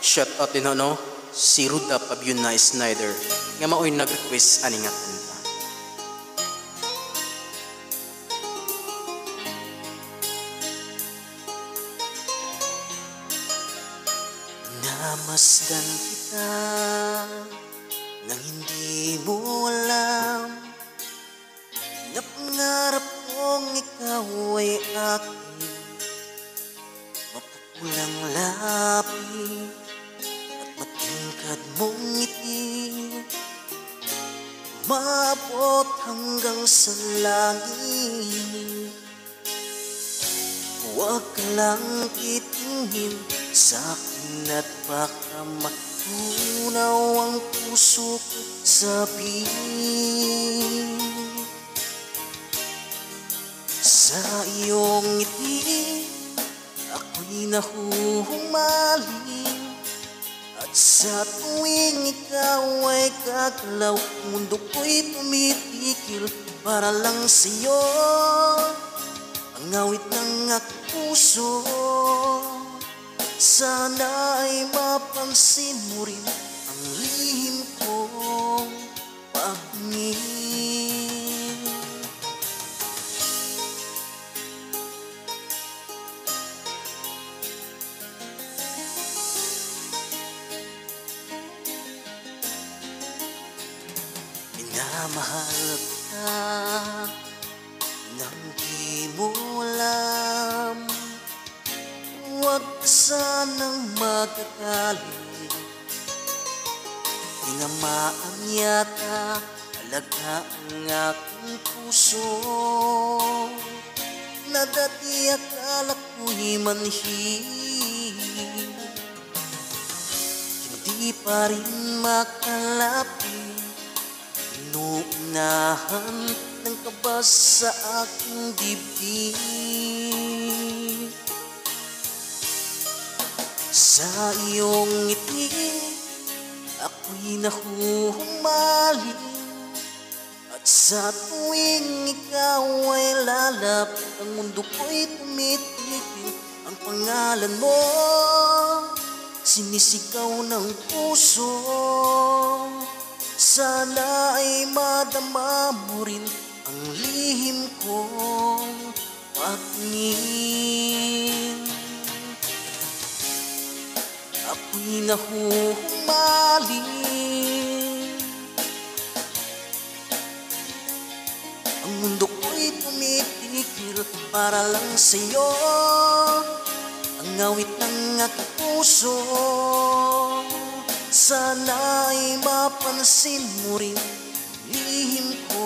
Shout out din no, si Ruda Pabyuna Snyder nga mao'y nag-request ani nga kanta. Namasdan kita nang hindi mo alam na pangarap kong ikaw ay aking mapupulang labi at matingkad mong ngiti, maabot hanggang sa langit. Huwag ka lang titingin sa akin at baka matunaw ang puso ko sabihin. Sa iyong ngiti ako'y nahuhumaling, at sa tuwing ikaw ay gagalaw, mundo ko'y tumitigil para lang sa'yo. Ang awit ng aking puso, sana ay mapansin mo rin ang lihim kong pagngin. Minamahal kita nang di mo alam, huwag ka sanang magagalit. Tinamaan yata talaga ang aking puso, na dati akala ko'y manhid. Hindi pa rin makalapit, inuunahan ng kaba sa aking dibdib. Sa iyong ngiti ako'y nahuhumaling, at sa tuwing ikaw ay lalapit, ang mundo ko'y tumitigil. Ang pangalan mo sinisigaw ng puso, sana ay madama mo rin ang lihim kong pagngin. Ako'y nahuhumaling, ang mundo ko'y tumitigil para lang sa'yo. Ang awit ng aking puso, sana ay mapansin mo rin lihim ko.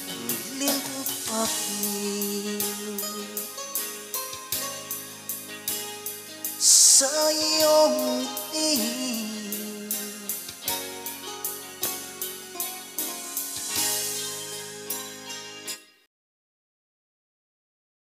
Ang hiling kong pagngin sa iyong ngiti.